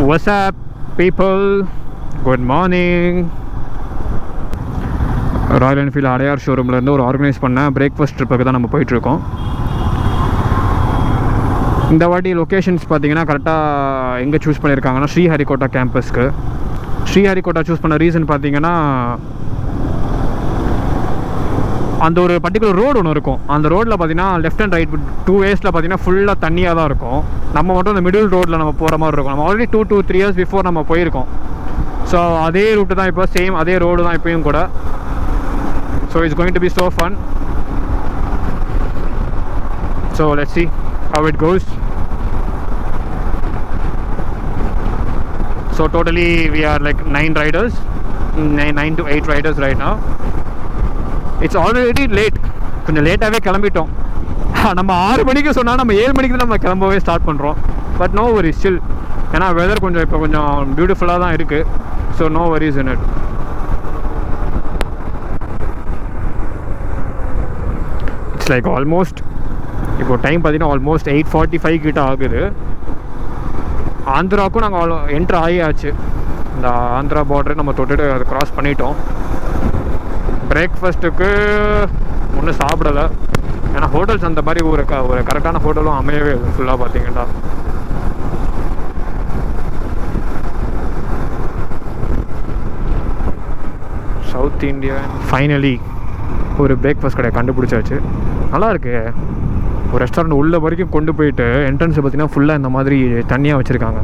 What's up, people? Good morning. Royal Enfield Adyar ஷோரூம்லேருந்து ஒரு organise பண்ண பிரேக்ஃபாஸ்ட் ட்ரிப்புக்கு தான் நம்ம போயிட்டுருக்கோம். இந்த வாட்டி லொக்கேஷன்ஸ் பார்த்தீங்கன்னா கரெக்டாக எங்கே சூஸ் பண்ணியிருக்காங்கன்னா ஸ்ரீஹரிகோட்டா கேம்பஸ்க்கு. ஸ்ரீஹரிகோட்டா சூஸ் பண்ண ரீசன் பார்த்தீங்கன்னா அந்த ஒரு பர்டிகுலர் ரோடு ஒன்று இருக்கும். அந்த ரோட்டில் பார்த்தீங்கன்னா லெஃப்ட் அண்ட் ரைட் 2 waysல பார்த்தீங்கன்னா ஃபுல்லாக தண்ணியாக தான் இருக்கும். நம்ம மட்டும் அந்த மிடில் ரோட்டில் நம்ம போகிற மாதிரி இருக்கும். நம்ம ஆல்ரெடி 2-3 years பிஃபோர் நம்ம போயிருக்கோம். ஸோ அதே ரூட்டு தான் இப்போ, சேம் அதே ரோடு தான் இப்போயும் கூட. So it's going to be so fun. So let's see how it goes. So totally we are like 9 riders, 9 to 8 riders right now. It's already late. கொஞ்சம் லேட்டாகவே கிளம்பிட்டோம். நம்ம 6 மணிக்கு சொன்னால் நம்ம 7 மணிக்கு தான் நம்ம கிளம்பவே ஸ்டார்ட் பண்ணுறோம். பட் நோ வரிஸ் ஸ்டில், ஏன்னா வெதர் கொஞ்சம் இப்போ கொஞ்சம் பியூட்டிஃபுல்லாக தான் இருக்குது. So no worries in it. It's like almost இப்போ டைம் பார்த்தீங்கன்னா ஆல்மோஸ்ட் 8:45 கிட்ட ஆகுது. ஆந்திராவுக்கும் நாங்கள் என்ட்ரு ஆகியாச்சு. இந்த ஆந்திரா பார்டரை நம்ம தொட்டுட்டு அதை க்ராஸ் பண்ணிட்டோம். பிரேக்ஃபாஸ்ட்டுக்கு ஒன்றும் சாப்பிடலை, ஏன்னா ஹோட்டல்ஸ் அந்த மாதிரி ஒரு கரெக்டான ஹோட்டலும் அமையவே இல்லை ஃபுல்லாக பார்த்தீங்கன்னா. சவுத் இந்தியன் ஃபைனலி ஒரு பிரேக்ஃபாஸ்ட் கடையை கண்டுபிடிச்சாச்சு. நல்லாயிருக்கு. ஒரு ரெஸ்டாரண்ட் உள்ள வரைக்கும் கொண்டு போயிட்டு என்ட்ரன்ஸ் பார்த்தீங்கன்னா ஃபுல்லாக இந்த மாதிரி தண்ணியாக வச்சுருக்காங்க.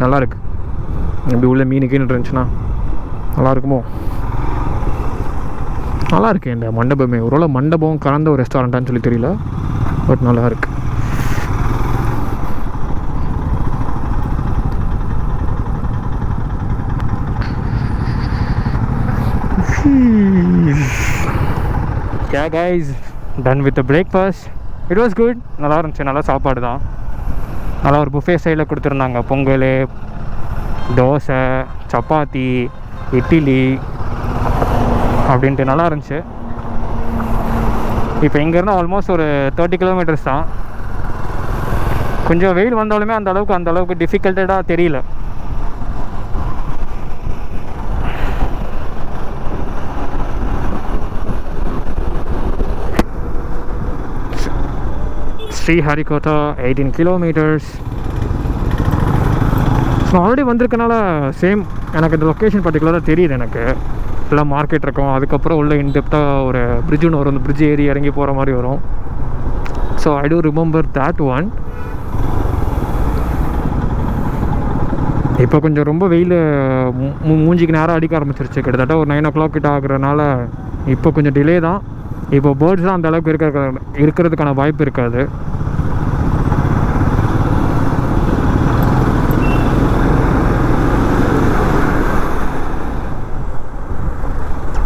நல்லாயிருக்கு. இப்படி உள்ள மீனுக்குன்னு இருந்துச்சுன்னா நல்லாயிருக்குமோ. நல்லாயிருக்கு இந்த மண்டபமே. ஒருவேளை மண்டபம் கலந்த ஒரு ரெஸ்டாரண்ட்டான்னு சொல்லி தெரியல, பட் நல்லாயிருக்கு. Yeah guys, done with the breakfast. It was good. நல்லா இருந்துச்சு. நல்லா சாப்பாடு தான். நல்லா ஒரு புஃபே ஸ்டைலில் கொடுத்துருந்தாங்க. பொங்கல், தோசை, சப்பாத்தி, இட்லி அப்படின்ட்டு நல்லா இருந்துச்சு. இப்போ இங்கேருந்து ஆல்மோஸ்ட் ஒரு 30 kilometers தான். கொஞ்சம் வெயில் வந்தாலுமே அந்த அளவுக்கு டிஃபிகல்ட்டடாக தெரியல. ஸ்ரீஹரிகோட்டா 18 kilometers. ஸோ ஆல்ரெடி வந்திருக்கனால சேம் எனக்கு இந்த லொக்கேஷன் பர்டிகுலராக தெரியுது. எனக்கு ஃபுல்லாக மார்க்கெட் இருக்கும், அதுக்கப்புறம் உள்ள இன்டெப்த்தாக ஒரு பிரிட்ஜ் ஒன்று வரும். அந்த பிரிட்ஜ் ஏறி இறங்கி போகிற மாதிரி வரும். So I do remember that one. இப்போ கொஞ்சம் ரொம்ப வெயில் மூஞ்சிக்கு நேரம் அடிக்க ஆரம்பிச்சிருச்சு. கிட்டத்தட்ட ஒரு 9 o'clock கிட்ட ஆகுறதுனால இப்போ கொஞ்சம் டிலே தான். இப்போ பேர்ட்ஸ்லாம் அந்த அளவுக்கு இருக்கிறதுக்கான வாய்ப்பு இருக்காது.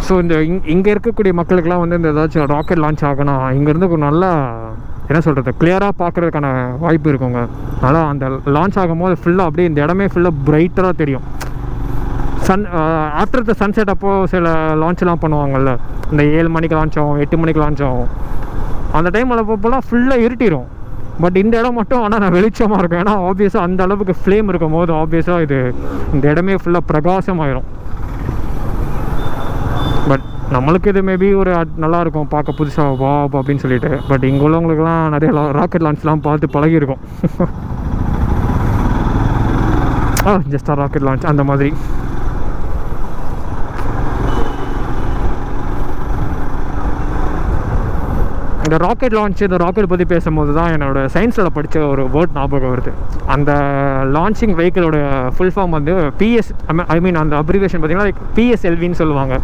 ஸோ இந்த இங்கே இருக்கக்கூடிய மக்களுக்கெல்லாம் வந்து இந்த ஏதாச்சும் ராக்கெட் லான்ச் ஆகணும், இங்கேருந்து ஒரு நல்லா என்ன சொல்கிறது கிளியராக பார்க்குறதுக்கான வாய்ப்பு இருக்குங்க. நல்லா அந்த லான்ச் ஆகும் போது ஃபுல்லாக அப்படியே இந்த இடமே ஃபுல்லாக பிரைட்டராக தெரியும். ஆஃப்டர் த சன்செட் அப்போது சில லான்ச்லாம் பண்ணுவாங்கள்ல, இந்த 7 மணிக்கு லான்ச் ஆகும், 8 மணிக்கு லான்ச் ஆகும். அந்த டைமில் போகலாம் ஃபுல்லாக இருட்டிடும். பட் இந்த இடம் மட்டும் ஆனால் நான் வெளிச்சமாக இருக்கும். ஏன்னா ஆப்வியஸாக அந்த அளவுக்கு ஃப்ளேம் இருக்கும் போது ஆப்வியஸாக இந்த இடமே ஃபுல்லாக பிரகாசமாயிரும். பட் நம்மளுக்கு இது மேபி ஒரு நல்லாயிருக்கும் பார்க்க புதுசாக வா அப்படின்னு சொல்லிட்டு. பட் இங்கே உள்ளவங்களுக்குலாம் நிறைய ராக்கெட் லான்ச்லாம் பார்த்து பழகிருக்கும். ஜஸ்ட் ராக்கெட் லான்ச் அந்த மாதிரி. இந்த ராக்கெட் லான்ச், இந்த ராக்கெட் பற்றி பேசும்போது தான் என்னோடய சயின்ஸில் படித்த ஒரு வேர்ட் ஞாபகம் வருது. அந்த லான்ச்சிங் வெஹிக்கிளோட ஃபுல் ஃபார்ம் வந்து அந்த அப்ரிவேஷன் பார்த்திங்கன்னா PSLVன்னு சொல்லுவாங்க.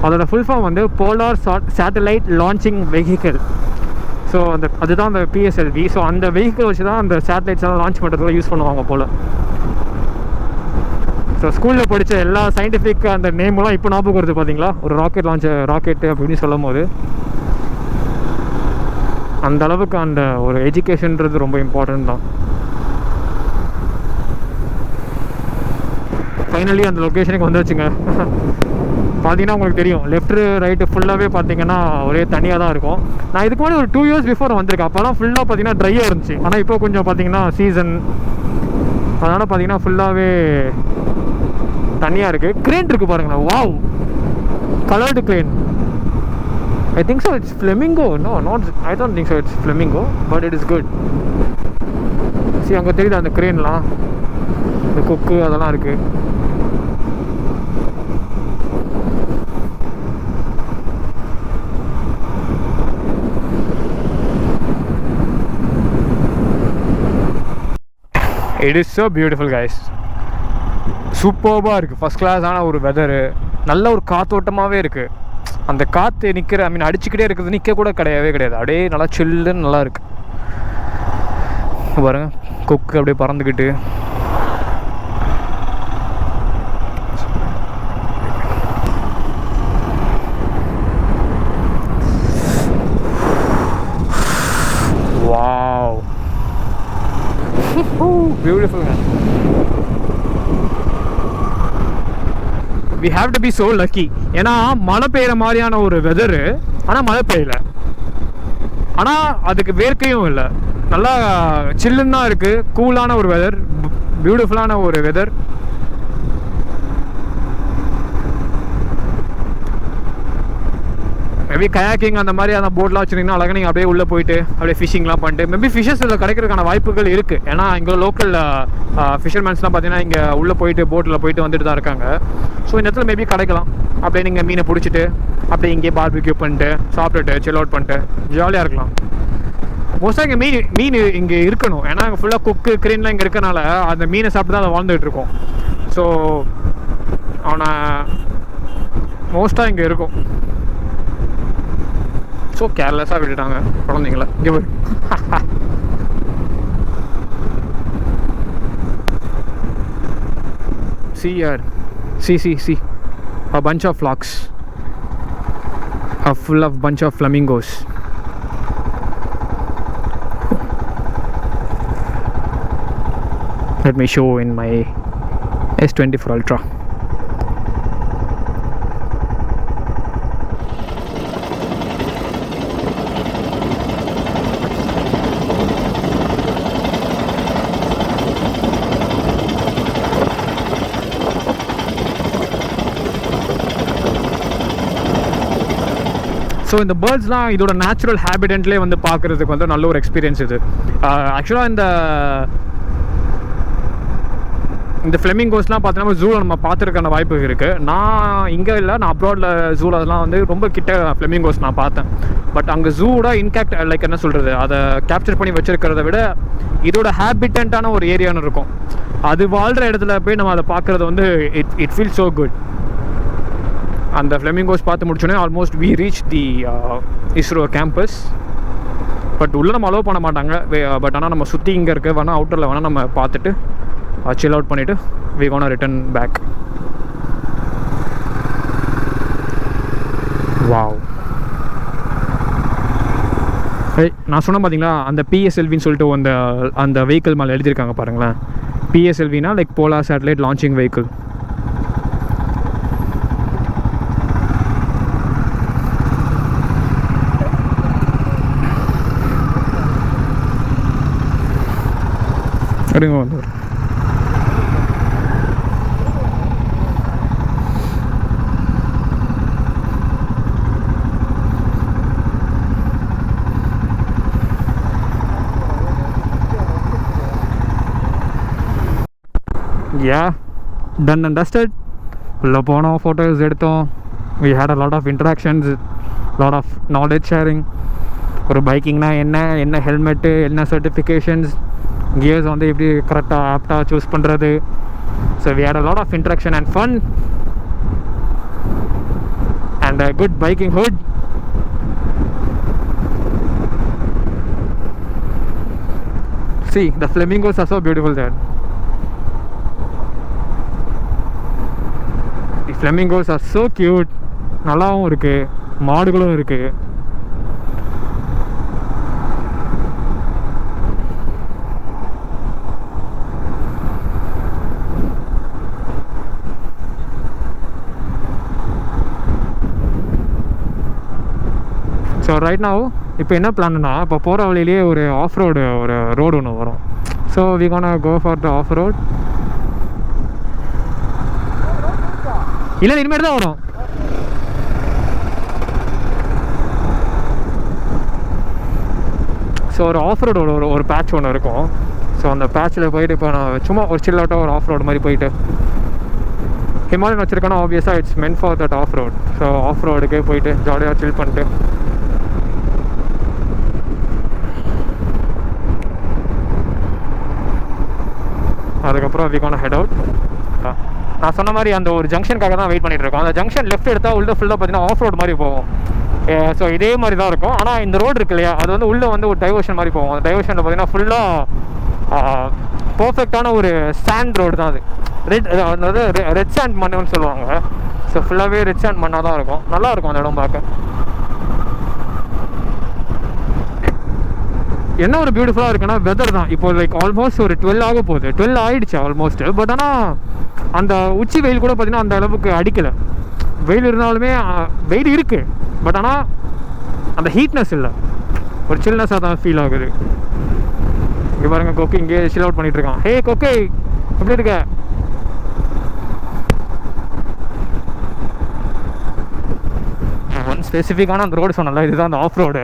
அதோட ஃபுல் ஃபார்ம் வந்து polar satellite launching vehicle. So அதுதான் அந்த PSLV. ஸோ அந்த வெஹிக்கிள் வச்சு தான் அந்த சேட்டலைட்ஸ் எல்லாம் லான்ச் பண்ணுறதுலாம் யூஸ் பண்ணுவாங்க போல். ஸோ ஸ்கூலில் படித்த எல்லா சயின்டிஃபிக் அந்த நேமெல்லாம் இப்போ ஞாபகம் வருது பார்த்தீங்களா, ஒரு ராக்கெட்டு அப்படின்னு சொல்லும் போது. அந்த அளவுக்கு அந்த ஒரு எஜுகேஷன்றது ரொம்ப இம்பார்ட்டன்ட் தான். ஃபைனலி அந்த லொக்கேஷனுக்கு வந்துச்சுங்க. பார்த்தீங்கன்னா உங்களுக்கு தெரியும், லெஃப்ட் ரைட்டு ஃபுல்லாகவே பார்த்தீங்கன்னா ஒரே தனியாக தான் இருக்கும். நான் இதுக்கு முன்னாடி ஒரு 2 years பிஃபோர் வந்திருக்கேன். அப்போலாம் ஃபுல்லாக பார்த்தீங்கன்னா ட்ரையாக இருந்துச்சு. ஆனால் இப்போ கொஞ்சம் பார்த்தீங்கன்னா சீசன் அதனால் பார்த்தீங்கன்னா ஃபுல்லாகவே தனியாக இருக்குது. க்ரேன் இருக்குது பாருங்களேன். Wow, coloured crane. I think so it's flamingo. No, not, I don't think so it's flamingo, but it is good. See, அங்கே தெரியுது அந்த க்ரேன்லாம், இந்த கொக்கு அதெல்லாம் இருக்குது. It is so beautiful guys. சூப்பர்பாக இருக்குது. ஃபஸ்ட் கிளாஸான ஒரு வெதரு, நல்ல ஒரு காத்தோட்டமாகவே இருக்குது. அந்த காற்று நிற்கிற, ஐ மீன் அடிச்சுக்கிட்டே இருக்குது, நிற்க கூட கிடையாது. அப்படியே நல்லா சில்லுன்னு நல்லா இருக்குது. பாருங்க, கொக்கு அப்படியே பறந்துக்கிட்டு. Wow, beautiful. we have to be so lucky. ஏன்னா மழை பெய்கிற மாதிரியான ஒரு வெதரு, ஆனால் மழை பெய்யல, ஆனால் அதுக்கு வேர்க்கையும் இல்லை, நல்லா சில்லுன்னு தான் இருக்குது. கூலான ஒரு வெதர், பியூட்டிஃபுல்லான ஒரு வெதர். மேபி கயாக்கிங் அந்த மாதிரி அந்த போட்லாம் வச்சுருந்தீங்கன்னா அழகாக நீங்கள் அப்படியே உள்ளே போயிட்டு அப்படியே ஃபிஷிங்லாம் பண்ணிட்டு மேபி ஃபிஷஸ் இதில் கிடைக்கிறதுக்கான வாய்ப்புகள் இருக்குது. ஏன்னா இங்கே லோக்கல் ஃபிஷர்மேன்ஸ்லாம் பார்த்தீங்கன்னா இங்கே உள்ளே போயிட்டு போட்டில் போயிட்டு வந்துட்டு தான் இருக்காங்க. ஸோ இந்த இடத்துல மேபி கிடைக்கலாம். அப்படியே நீங்கள் மீனை பிடிச்சிட்டு அப்படியே இங்கேயே பார்பிக்யூ பண்ணிட்டு சாப்பிட்டுட்டு சில் அவுட் பண்ணிட்டு ஜாலியாக இருக்கலாம். மோஸ்ட்டாக இங்கே மீன் இங்கே இருக்கணும். ஏன்னா இங்கே ஃபுல்லாக கொக்கு க்ரேன்லாம் இங்கே இருக்கனால அந்த மீனை சாப்பிட்டு தான் அதை வாழ்ந்துகிட்டு இருக்கோம். ஸோ அவனை மோஸ்ட்டாக இங்கே இருக்கும். ஸோ கேர்லெஸ்ஸாக விட்டுட்டாங்க குழந்தைங்கள. இங்கே போய் see here, see a bunch of flocks, a full of bunch of flamingos. Let me show in my S24 Ultra. So இந்த பேர்ட்ஸ்லாம் இதோட நேச்சுரல் ஹேபிட்டன்ட்லேயே வந்து பார்க்குறதுக்கு வந்து நல்ல ஒரு எக்ஸ்பீரியன்ஸ் இது. ஆக்சுவலாக இந்த ஃப்ளெமிங்கோஸ்லாம் பார்த்தோன்னா ஜூவில் நம்ம பார்த்துருக்கான வாய்ப்பு இருக்குது. நான் இங்கே இல்லை, நான் அப்ராடில் ஜூவில் அதெல்லாம் வந்து ரொம்ப கிட்ட ஃப்ளெமிங்கோஸ் நான் பார்த்தேன். பட் அங்கே ஜூவோட இன்கேக்ட் லைக் என்ன சொல்கிறது, அதை கேப்சர் பண்ணி வச்சுருக்கிறத விட இதோட ஹேபிட்டன்ட்டான ஒரு ஏரியான்னு இருக்கும். அது வாழ்கிற இடத்துல போய் நம்ம அதை பார்க்குறது வந்து இட் ஃபீல் ஸோ குட். அந்த ஃப்ளெமிங்கோஸ் பார்த்து முடிச்சோன்னே almost we reach the ISRO campus. But உள்ளே நம்ம அலோவ் பண்ண மாட்டாங்க. பட் ஆனால் நம்ம சுற்றி இங்கே இருக்க வேணால் அவுட்டரில் வேணால் நம்ம பார்த்துட்டு சில் அவுட் பண்ணிவிட்டு we gonna return back. Wow, நான் சொன்னேன் பார்த்தீங்களா, அந்த பிஎஸ்எல்வின்னு சொல்லிட்டு அந்த வெஹிக்கிள் மேலே எழுதியிருக்காங்க பாருங்களேன். பிஎஸ்எல்வினா like polar satellite launching vehicle. அப்படிங்க வந்து டன் அண்ட் டஸ்டட். உள்ளே போனோம், ஃபோட்டோஸ் எடுத்தோம். We had a lot of interactions, lot of knowledge sharing. ஒரு பைக்கிங்னா என்ன ஹெல்மெட்டு, என்ன சர்டிஃபிகேஷன்ஸ், கியர்ஸ் வந்து எப்படி கரெக்டாக ஆப்டாக சூஸ் பண்ணுறது. So we had a lot of interaction and fun and a good biking hood. See, the flamingos are so beautiful there. The flamingos are so cute. நல்லாவும் இருக்குது, மாடுகளும் இருக்குது. ஸோ ரைட் நாவ் இப்போ என்ன பிளான்னா, இப்போ போகிற வழியிலேயே ஒரு ஆஃப் ரோடு ஒரு ரோடு ஒன்று வரும். So we gonna go for the off road. இல்லை இனிமேல் தான் வரும். ஸோ ஒரு ஆஃப் ரோடு ஒரு பேட்ச் ஒன்று இருக்கும். ஸோ அந்த பேட்சில் போயிட்டு இப்போ நான் சும்மா ஒரு சில் அவுட்டாக ஒரு ஆஃப் ரோடு மாதிரி போயிட்டு ஹிமாலயன் வச்சுருக்கேன்னா ஆப்வியஸாக it's men for that off road. So off ரோடுக்கே போயிட்டு ஜாலியாக சில் பண்ணிட்டு அதுக்கப்புறம் வி கோனா ஹெட் அவுட். நான் சொன்ன மாதிரி அந்த ஒரு ஜங்ஷனுக்காக தான் வெயிட் பண்ணிட்டு இருக்கோம். அந்த ஜங்ஷன் லெஃப்ட் எடுத்தால் உள்ள ஃபுல்லாக பார்த்தீங்கன்னா ஆஃப் ரோடு மாதிரி போகும். ஸோ இதே மாதிரி தான் இருக்கும். ஆனால் இந்த ரோடு இருக்கு இல்லையா, அது வந்து உள்ளே வந்து ஒரு டைவர்ஷன் மாதிரி போகும். அந்த டைவர்ஷனில் பார்த்தீங்கன்னா ஃபுல்லாக பர்ஃபெக்டான ஒரு சாண்ட் ரோடு தான் அது. அதாவது ரெட் சாண்ட் மண்ணுன்னு சொல்லுவாங்க. ஸோ ஃபுல்லாகவே ரெட் சாண்ட் மண்ணாக தான் இருக்கும். நல்லாயிருக்கும் அந்த இடம் பார்க்க. என்ன ஒரு பியூட்டிஃபுல்லாக இருக்குன்னா வெதர் தான். இப்போ லைக் ஆல்மோஸ்ட் ஒரு 12 ஆக போகுது. 12 ஆகிடுச்சு ஆல்மோஸ்ட். பட் ஆனால் அந்த உச்சி வெயில் கூட பார்த்தீங்கன்னா அந்த அளவுக்கு அடிக்கலை. வெயில் இருந்தாலுமே வெயில் இருக்குது, பட் ஆனால் அந்த ஹீட்னஸ் இல்லை, ஒரு சில்னஸாக தான் ஃபீல் ஆகுது. இங்கே பாருங்கள், கொக்கை இங்கே சில் அவுட் பண்ணிகிட்டு இருக்கான். ஹே கொக்கை, எப்படி இருக்க? ஒன் ஸ்பெசிஃபிக்கான அந்த ரோடு சொன்னல, இதுதான் அந்த ஆஃப் ரோடு.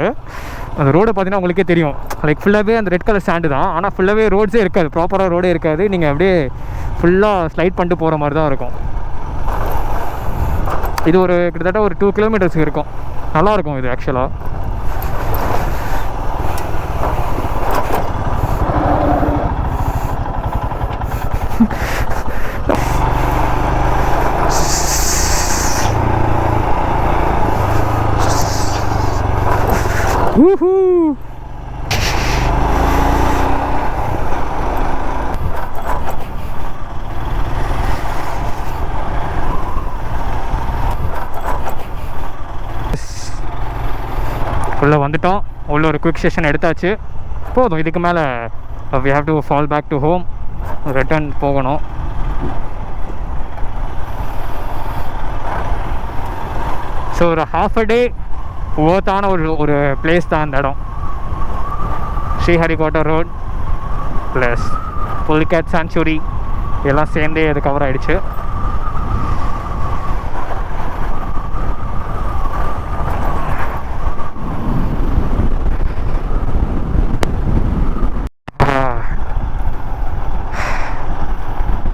அந்த ரோடை பார்த்தீங்கன்னா உங்களுக்கே தெரியும், லைக் ஃபுல்லாகவே அந்த ரெட் கலர் ஸ்டாண்டு தான். ஆனால் ஃபுல்லாகவே ரோட்ஸே இருக்காது, ப்ராப்பராக ரோடே இருக்காது. நீங்கள் அப்படியே ஃபுல்லாக ஸ்லைட் பண்ணிட்டு போகிற மாதிரி தான் இருக்கும். இது ஒரு கிட்டத்தட்ட ஒரு 2 கிலோமீட்டர்ஸ் இருக்கும். நல்லாயிருக்கும் இது ஆக்சுவலாக. உள்ளே வந்துட்டோம். உள்ள ஒரு குவிக் செஷன் எடுத்தாச்சு, போதும். இதுக்கு மேலே we have to fall back to home, return போகணும். ஸோ ஒரு ஹாஃப் அ டே ஓர்த்தான ஒரு பிளேஸ் தான் அந்த இடம். Sriharikota road plus Pulicat sanctuary எல்லாம் சேர்ந்தே அது கவர் ஆகிடுச்சு.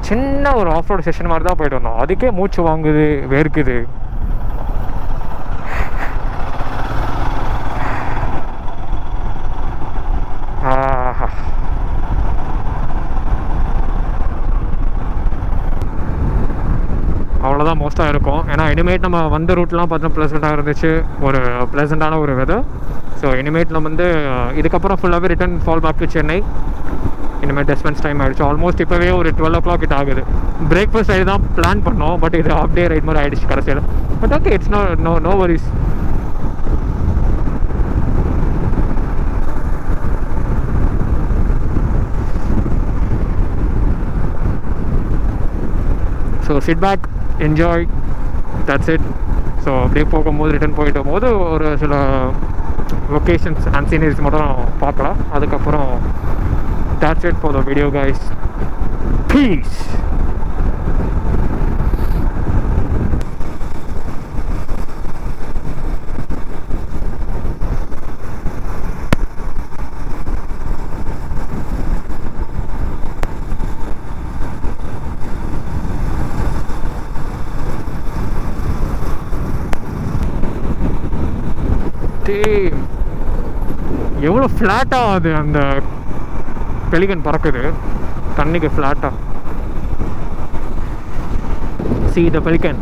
சின்ன ஒரு ஆஃப் ரோடு செஷன் மாதிரி தான் போயிட்டு வந்தோம். அதுக்கே மூச்சு வாங்குது, வேர்க்குது. அவ்வளோதான் மோஸ்ட்டாக இருக்கும். ஏன்னா இனிமேட் நம்ம வந்த ரூட்லாம் பார்த்தோன்னா ப்ளசண்ட்டாக இருந்துச்சு, ஒரு ப்ளசண்ட்டான ஒரு வெதர். ஸோ இனிமேட் நம்ம வந்து இதுக்கப்புறம் ஃபுல்லாகவே return fall back to Chennai. இனிமேல் டெஸ்பென்ஸ் டைம் ஆகிடுச்சு. ஆல்மோஸ்ட் இப்போவே ஒரு 12 o'clock கிட்ட ஆகுது. பிரேக்ஃபாஸ்ட் ஆகி தான் பிளான் பண்ணோம், பட் இது ஆஃப் டே ரைட் மாதிரி ஆகிடுச்சு கடைசியில். But okay, it's no worries. So sit back, enjoy, that's it. So அப்படியே போகும்போது ரிட்டர்ன் போயிட்டு போது ஒரு சில லொக்கேஷன்ஸ் அண்ட் சீனரிஸ் மட்டும் பார்க்கலாம். அதுக்கப்புறம் that's it for the video guys. Peace. எவ்வளோ ஃப்ளாட்டாக அது அந்த பெலிகன் பறக்குது தண்ணிக்கு ஃப்ளாட்டாக. See the pelican.